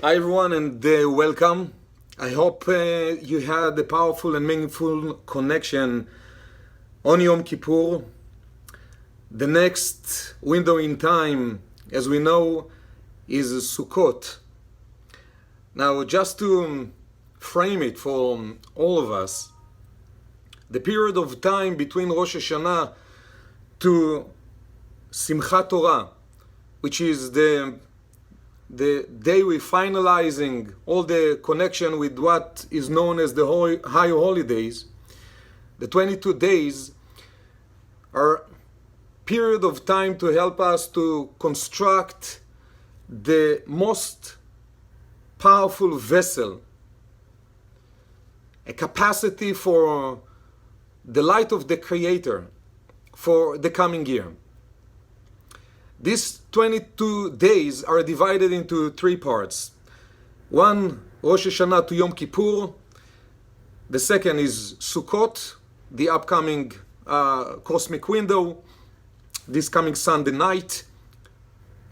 Hi everyone and welcome. I hope you had a powerful and meaningful connection on Yom Kippur. The next window in time, as we know, is Sukkot. Now, just to frame it for all of us, the period of time between Rosh Hashanah to Simchat Torah, which is the day we're finalizing all the connection with what is known as the high holidays, the 22 days are period of time to help us to construct the most powerful vessel, a capacity for the light of the Creator for the coming year. These 22 days are divided into three parts. One, Rosh Hashanah to Yom Kippur. The second is Sukkot, the upcoming cosmic window, this coming Sunday night.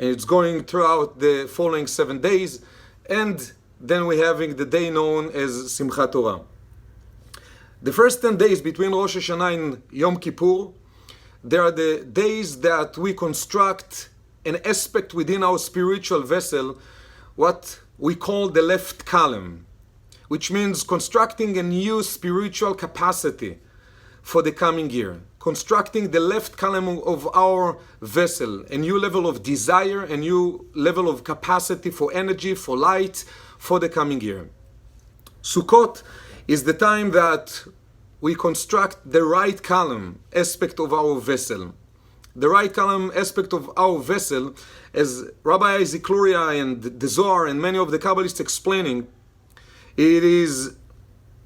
And it's going throughout the following 7 days. And then we're having the day known as Simchat Torah. The first 10 days between Rosh Hashanah and Yom Kippur, they are the days that we construct an aspect within our spiritual vessel, what we call the left column, which means constructing a new spiritual capacity for the coming year, constructing the left column of our vessel, a new level of desire, a new level of capacity for energy, for light, for the coming year. Sukkot is the time that we construct the right column aspect of our vessel. The right column aspect of our vessel, as Rabbi Isaac Luria and the Zohar and many of the Kabbalists explaining, it is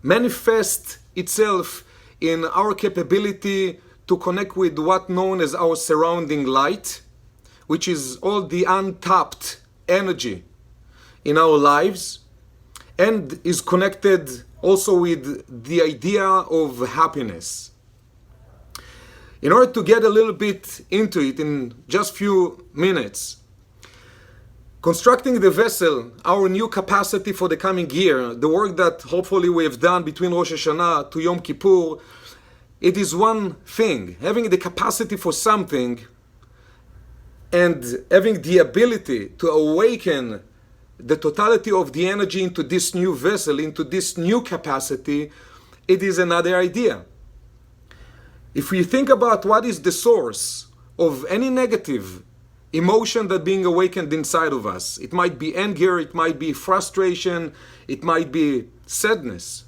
manifest itself in our capability to connect with what known as our surrounding light, which is all the untapped energy in our lives, and is connected also with the idea of happiness. In order to get a little bit into it in just few minutes, constructing the vessel, our new capacity for the coming year, the work that hopefully we have done between Rosh Hashanah to Yom Kippur, it is one thing. Having the capacity for something and having the ability to awaken the totality of the energy into this new vessel, into this new capacity, it is another idea. If we think about what is the source of any negative emotion that being awakened inside of us, it might be anger, it might be frustration, it might be sadness.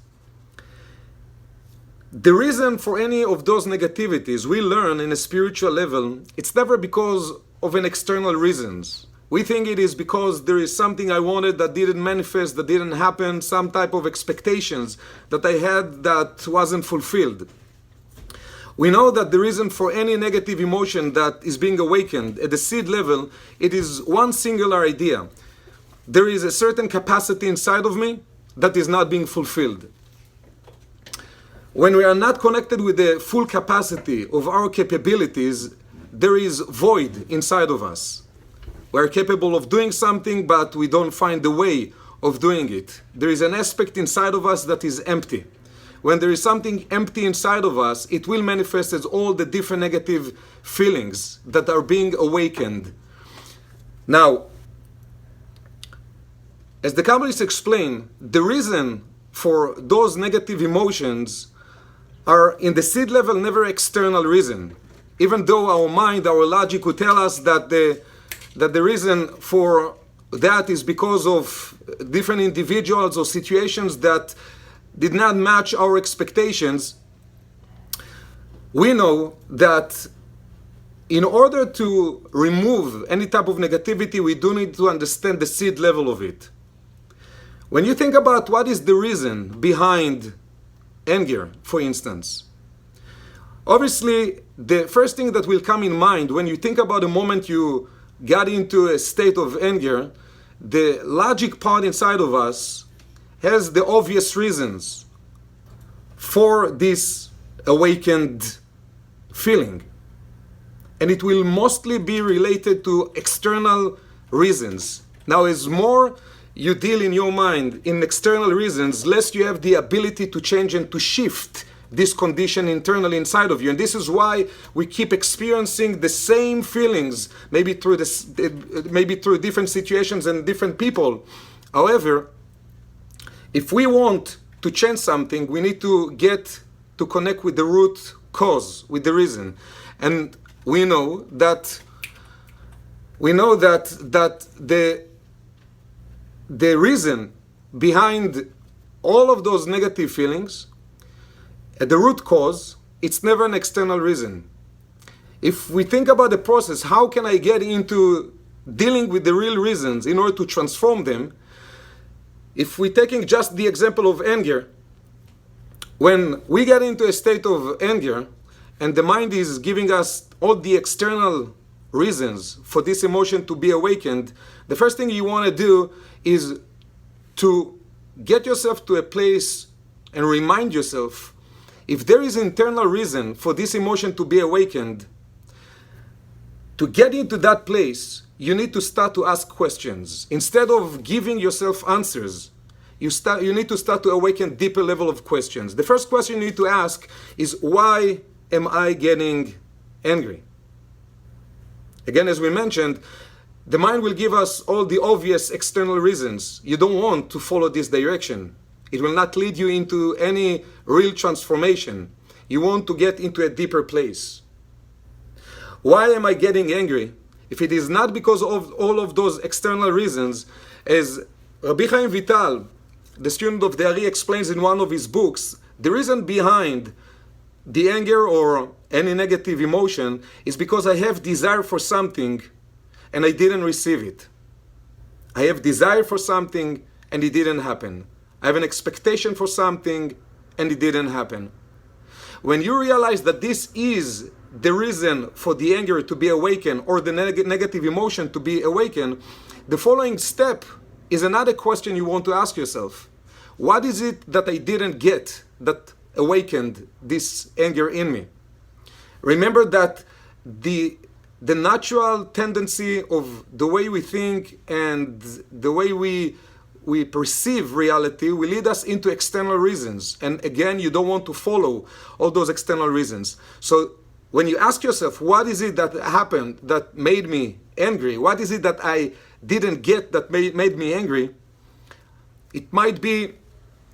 The reason for any of those negativities we learn in a spiritual level, it's never because of an external reasons. We think it is because there is something I wanted that didn't manifest, that didn't happen, some type of expectations that I had that wasn't fulfilled. We know that the reason for any negative emotion that is being awakened at the seed level, it is one singular idea. There is a certain capacity inside of me that is not being fulfilled. When we are not connected with the full capacity of our capabilities, there is void inside of us. We are capable of doing something, but we don't find the way of doing it. There is an aspect inside of us that is empty. When there is something empty inside of us, it will manifest as all the different negative feelings that are being awakened. Now, as the Kabbalists explain, the reason for those negative emotions are in the seed level, never external reason. Even though our mind, our logic would tell us that the reason for that is because of different individuals or situations that did not match our expectations, we know that in order to remove any type of negativity, we do need to understand the seed level of it. When you think about what is the reason behind anger, for instance, obviously the first thing that will come in mind when you think about the moment you got into a state of anger, the logic part inside of us has the obvious reasons for this awakened feeling. And it will mostly be related to external reasons. Now, as more you deal in your mind in external reasons, less you have the ability to change and to shift this condition internally inside of you. And this is why we keep experiencing the same feelings, maybe through different situations and different people. However, if we want to change something, we need to get to connect with the root cause, with the reason. And we know that the reason behind all of those negative feelings, the root cause, it's never an external reason. If we think about the process, how can I get into dealing with the real reasons in order to transform them? If we're taking just the example of anger, when we get into a state of anger and the mind is giving us all the external reasons for this emotion to be awakened, the first thing you want to do is to get yourself to a place and remind yourself, if there is internal reason for this emotion to be awakened, to get into that place, you need to start to ask questions. Instead of giving yourself answers, you need to start to awaken deeper level of questions. The first question you need to ask is, why am I getting angry? Again, as we mentioned, the mind will give us all the obvious external reasons. You don't want to follow this direction. It will not lead you into any real transformation. You want to get into a deeper place. Why am I getting angry? If it is not because of all of those external reasons, as Rabbi Chaim Vital, the student of the Ari, explains in one of his books, the reason behind the anger or any negative emotion is because I have desire for something and I didn't receive it. I have desire for something and it didn't happen. I have an expectation for something and it didn't happen. When you realize that this is the reason for the anger to be awakened or the negative emotion to be awakened, the following step is another question you want to ask yourself. What is it that I didn't get that awakened this anger in me? Remember that the natural tendency of the way we think and the way we perceive reality will lead us into external reasons. And again, you don't want to follow all those external reasons. So when you ask yourself, what is it that happened that made me angry? What is it that I didn't get that made me angry? It might be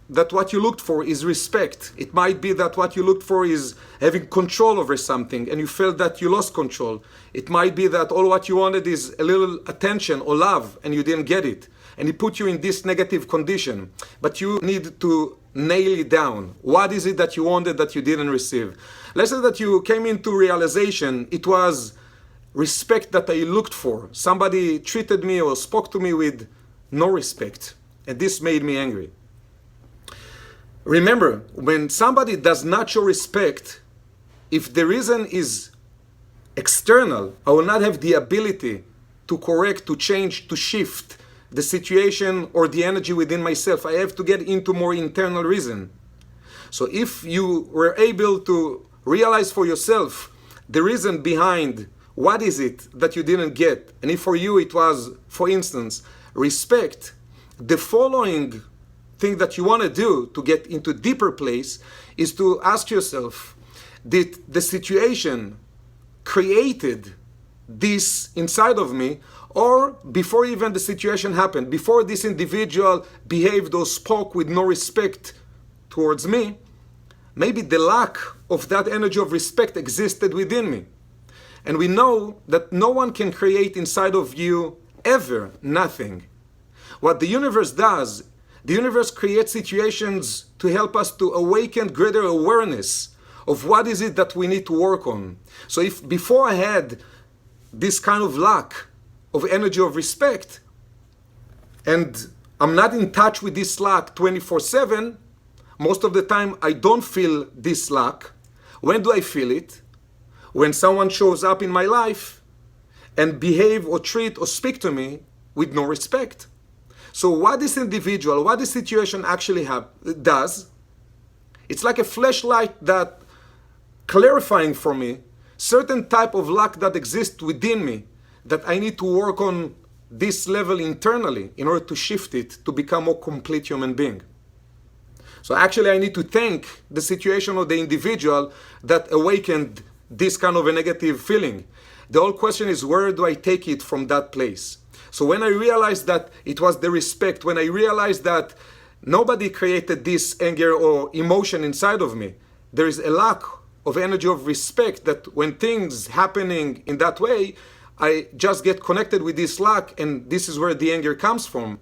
that what you looked for is respect. It might be that what you looked for is having control over something and you felt that you lost control. It might be that all what you wanted is a little attention or love and you didn't get it. And it put you in this negative condition. But you need to nail it down. What is it that you wanted that you didn't receive? Let's say that you came into realization it was respect that I looked for. Somebody treated me or spoke to me with no respect. And this made me angry. Remember, when somebody does not show respect, if the reason is external, I will not have the ability to correct, to change, to shift the situation or the energy within myself. I have to get into more internal reason. So if you were able to realize for yourself the reason behind what is it that you didn't get, and if for you it was, for instance, respect, the following thing that you want to do to get into deeper place is to ask yourself, did the situation created this inside of me, or before even the situation happened, before this individual behaved or spoke with no respect towards me, maybe the lack of that energy of respect existed within me. And we know that no one can create inside of you ever nothing. What the universe does, the universe creates situations to help us to awaken greater awareness of what is it that we need to work on. So if before I had this kind of lack of energy of respect, and I'm not in touch with this lack 24/7, most of the time I don't feel this lack. When do I feel it? When someone shows up in my life and behave or treat or speak to me with no respect. So what this individual, what this situation actually does, it's like a flashlight that clarifying for me certain type of lack that exists within me that I need to work on this level internally in order to shift it to become a more complete human being. So actually I need to thank the situation of the individual that awakened this kind of a negative feeling. The whole question is, where do I take it from that place? So when I realized that it was the respect, when I realized that nobody created this anger or emotion inside of me, there is a lack of energy of respect, that when things happening in that way, I just get connected with this lack, and this is where the anger comes from.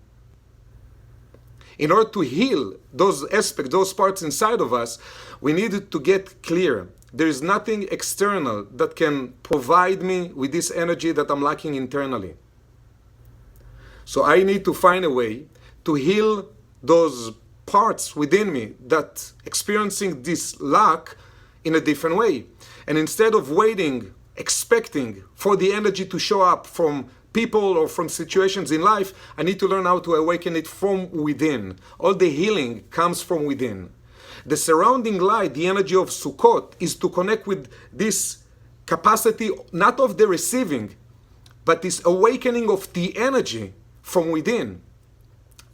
In order to heal those aspects, those parts inside of us, we needed to get clear. There is nothing external that can provide me with this energy that I'm lacking internally. So I need to find a way to heal those parts within me that experiencing this lack in a different way. And instead of waiting, expecting for the energy to show up from people or from situations in life, I need to learn how to awaken it from within. All the healing comes from within. The surrounding light, the energy of Sukkot, is to connect with this capacity, not of the receiving, but this awakening of the energy from within.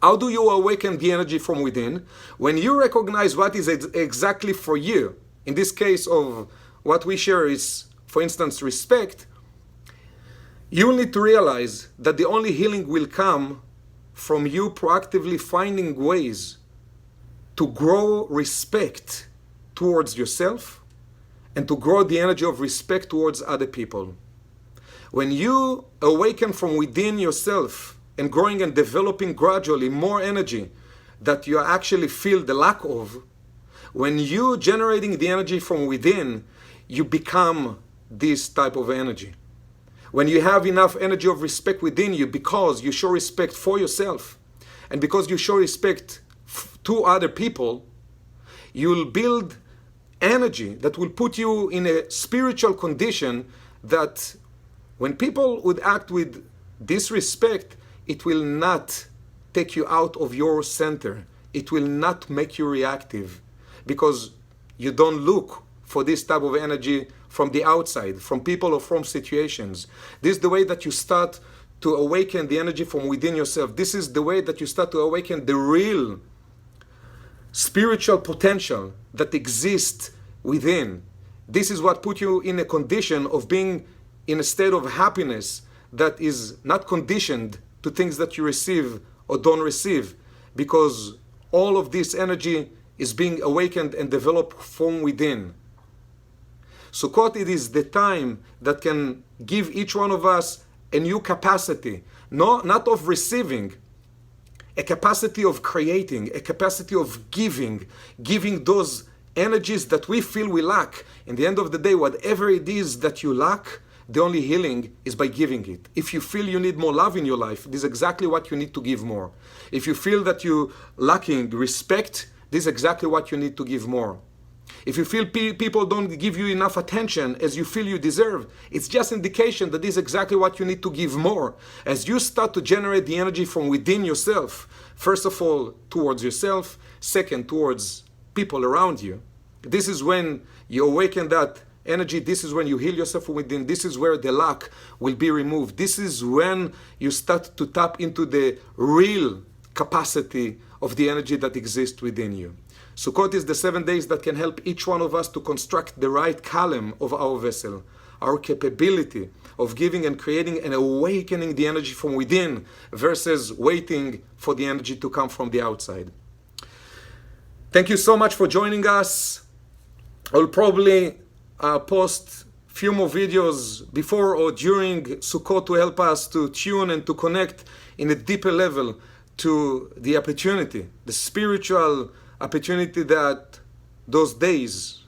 How do you awaken the energy from within? When you recognize what is exactly for you, in this case of what we share is, for instance, respect, you need to realize that the only healing will come from you proactively finding ways to grow respect towards yourself and to grow the energy of respect towards other people. When you awaken from within yourself and growing and developing gradually more energy that you actually feel the lack of, when you generating the energy from within, you become this type of energy. When you have enough energy of respect within you, because you show respect for yourself and because you show respect to other people, you'll build energy that will put you in a spiritual condition that when people would act with disrespect, it will not take you out of your center. It will not make you reactive, because you don't look for this type of energy from the outside, from people or from situations. This is the way that you start to awaken the energy from within yourself. This is the way that you start to awaken the real spiritual potential that exists within. This is what put you in a condition of being in a state of happiness that is not conditioned to things that you receive or don't receive, because all of this energy is being awakened and developed from within. Sukkot, it is the time that can give each one of us a new capacity, not of receiving, a capacity of creating, a capacity of giving those energies that we feel we lack. In the end of the day, whatever it is that you lack, the only healing is by giving it. If you feel you need more love in your life, this is exactly what you need to give more. If you feel that you're lacking respect, this is exactly what you need to give more. If you feel people don't give you enough attention as you feel you deserve, it's just indication that this is exactly what you need to give more. As you start to generate the energy from within yourself, first of all towards yourself, second towards people around you, this is when you awaken that energy. This is when you heal yourself from within. This is where the lack will be removed. This is when you start to tap into the real capacity of the energy that exists within you. Sukkot is the 7 days that can help each one of us to construct the right column of our vessel, our capability of giving and creating and awakening the energy from within versus waiting for the energy to come from the outside. Thank you so much for joining us. I'll probably post a few more videos before or during Sukkot to help us to tune and to connect in a deeper level to the opportunity, the spiritual opportunity that those days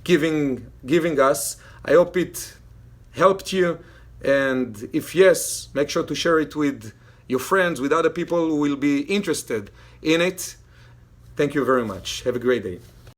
giving us. I hope it helped you, and if yes, make sure to share it with your friends, with other people who will be interested in it. Thank you very much. Have a great day.